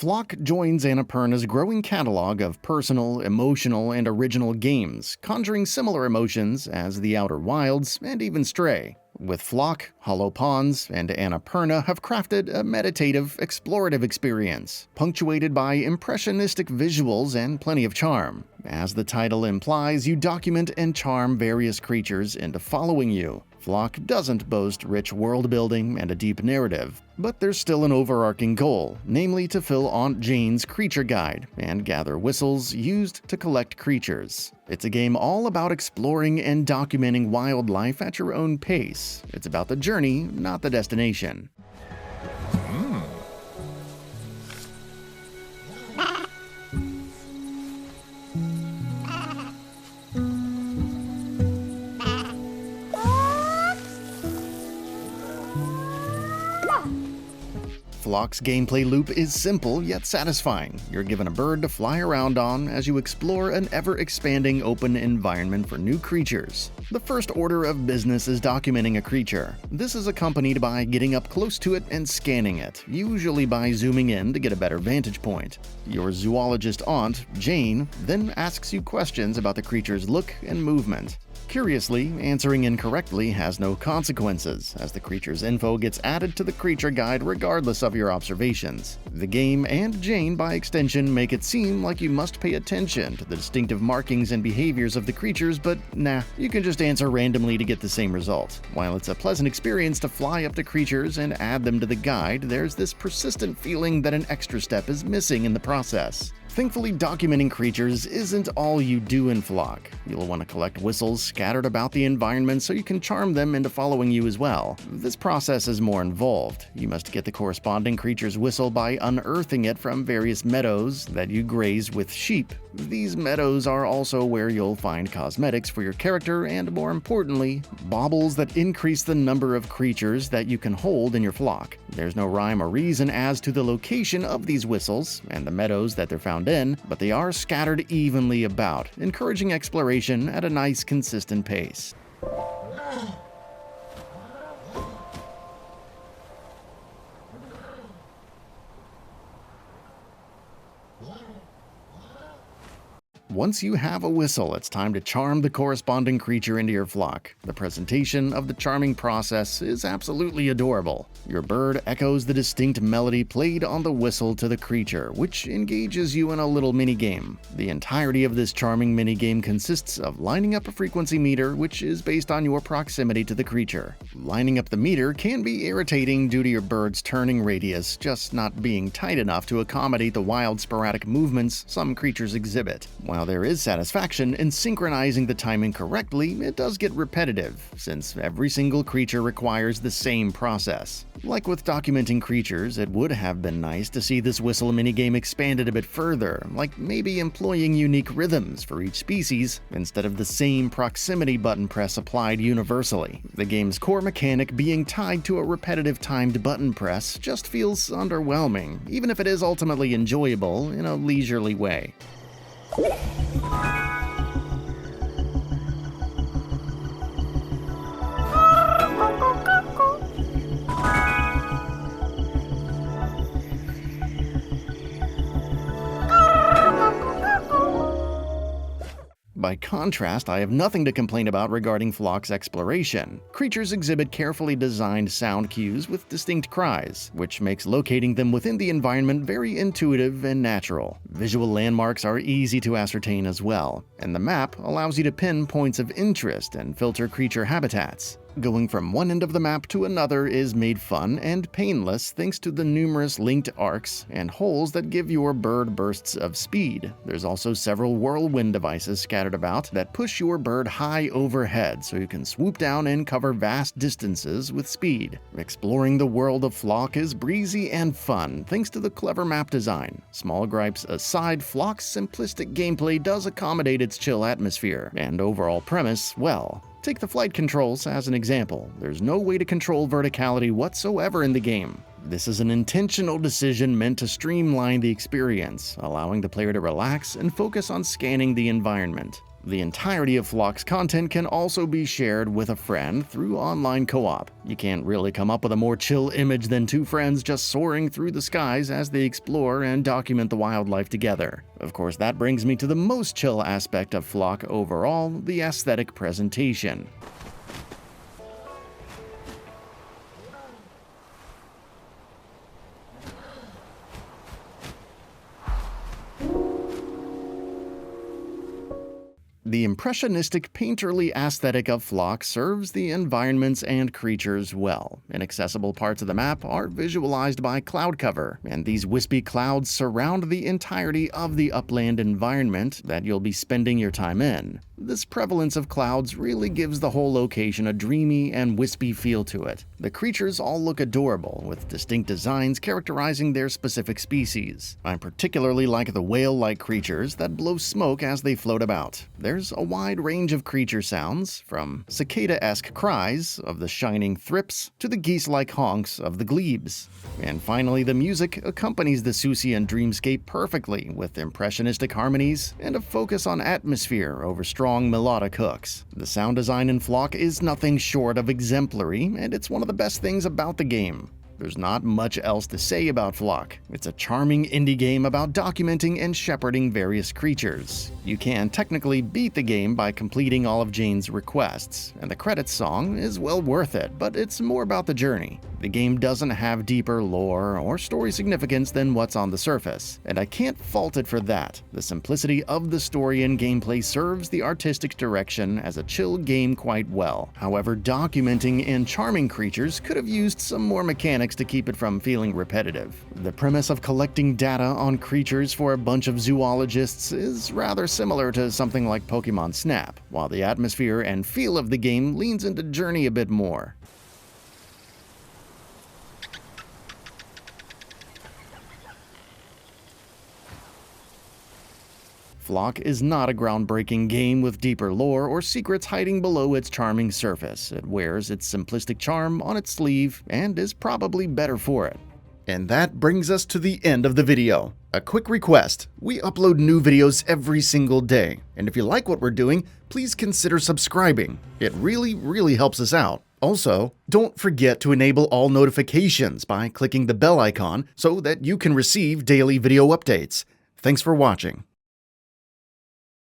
Flock joins Annapurna's growing catalog of personal, emotional, and original games, conjuring similar emotions as The Outer Wilds and even Stray. With Flock, Hollow Ponds, and Annapurna have crafted a meditative, explorative experience, punctuated by impressionistic visuals and plenty of charm. As the title implies, you document and charm various creatures into following you. Flock doesn't boast rich world-building and a deep narrative, but there's still an overarching goal, namely to fill Aunt Jane's creature guide and gather whistles used to collect creatures. It's a game all about exploring and documenting wildlife at your own pace. It's about the journey, not the destination. Flock's gameplay loop is simple yet satisfying. You're given a bird to fly around on as you explore an ever-expanding open environment for new creatures. The first order of business is documenting a creature. This is accompanied by getting up close to it and scanning it, usually by zooming in to get a better vantage point. Your zoologist aunt, Jane, then asks you questions about the creature's look and movement. Curiously, answering incorrectly has no consequences, as the creature's info gets added to the creature guide regardless of your observations. The game and Jane, by extension, make it seem like you must pay attention to the distinctive markings and behaviors of the creatures, but nah, you can just answer randomly to get the same result. While it's a pleasant experience to fly up to creatures and add them to the guide, there's this persistent feeling that an extra step is missing in the process. Thankfully, documenting creatures isn't all you do in Flock. You'll want to collect whistles scattered about the environment so you can charm them into following you as well. This process is more involved. You must get the corresponding creature's whistle by unearthing it from various meadows that you graze with sheep. These meadows are also where you'll find cosmetics for your character and, more importantly, baubles that increase the number of creatures that you can hold in your flock. There's no rhyme or reason as to the location of these whistles and the meadows that they're found in, but they are scattered evenly about, encouraging exploration at a nice, consistent pace. Once you have a whistle, it's time to charm the corresponding creature into your flock. The presentation of the charming process is absolutely adorable. Your bird echoes the distinct melody played on the whistle to the creature, which engages you in a little minigame. The entirety of this charming minigame consists of lining up a frequency meter, which is based on your proximity to the creature. Lining up the meter can be irritating due to your bird's turning radius just not being tight enough to accommodate the wild, sporadic movements some creatures exhibit. While there is satisfaction in synchronizing the timing correctly, it does get repetitive, since every single creature requires the same process. Like with documenting creatures, it would have been nice to see this whistle minigame expanded a bit further, like maybe employing unique rhythms for each species instead of the same proximity button press applied universally. The game's core mechanic being tied to a repetitive timed button press just feels underwhelming, even if it is ultimately enjoyable in a leisurely way. By contrast, I have nothing to complain about regarding Flock's exploration. Creatures exhibit carefully designed sound cues with distinct cries, which makes locating them within the environment very intuitive and natural. Visual landmarks are easy to ascertain as well, and the map allows you to pin points of interest and filter creature habitats. Going from one end of the map to another is made fun and painless thanks to the numerous linked arcs and holes that give your bird bursts of speed. There's also several whirlwind devices scattered about that push your bird high overhead so you can swoop down and cover vast distances with speed. Exploring the world of Flock is breezy and fun thanks to the clever map design. Small gripes aside, Flock's simplistic gameplay does accommodate its chill atmosphere and overall premise well. Take the flight controls as an example. There's no way to control verticality whatsoever in the game. This is an intentional decision meant to streamline the experience, allowing the player to relax and focus on scanning the environment. The entirety of Flock's content can also be shared with a friend through online co-op. You can't really come up with a more chill image than two friends just soaring through the skies as they explore and document the wildlife together. Of course, that brings me to the most chill aspect of Flock overall, the aesthetic presentation. The impressionistic, painterly aesthetic of Flock serves the environments and creatures well. Inaccessible parts of the map are visualized by cloud cover, and these wispy clouds surround the entirety of the upland environment that you'll be spending your time in. This prevalence of clouds really gives the whole location a dreamy and wispy feel to it. The creatures all look adorable, with distinct designs characterizing their specific species. I particularly like the whale-like creatures that blow smoke as they float about. There's a wide range of creature sounds, from cicada-esque cries of the shining thrips to the geese-like honks of the glebes. And finally, the music accompanies the Seussian dreamscape perfectly, with impressionistic harmonies and a focus on atmosphere over strong melodic hooks. The sound design in Flock is nothing short of exemplary, and it's one of the best things about the game. There's not much else to say about Flock. It's a charming indie game about documenting and shepherding various creatures. You can technically beat the game by completing all of Jane's requests, and the credits song is well worth it, but it's more about the journey. The game doesn't have deeper lore or story significance than what's on the surface, and I can't fault it for that. The simplicity of the story and gameplay serves the artistic direction as a chill game quite well. However, documenting and charming creatures could have used some more mechanics to keep it from feeling repetitive. The premise of collecting data on creatures for a bunch of zoologists is rather similar to something like Pokemon Snap, while the atmosphere and feel of the game leans into Journey a bit more. Flock is not a groundbreaking game with deeper lore or secrets hiding below its charming surface. It wears its simplistic charm on its sleeve and is probably better for it. And that brings us to the end of the video. A quick request: we upload new videos every single day, and if you like what we're doing, please consider subscribing. It really helps us out. Also, don't forget to enable all notifications by clicking the bell icon so that you can receive daily video updates. Thanks for watching.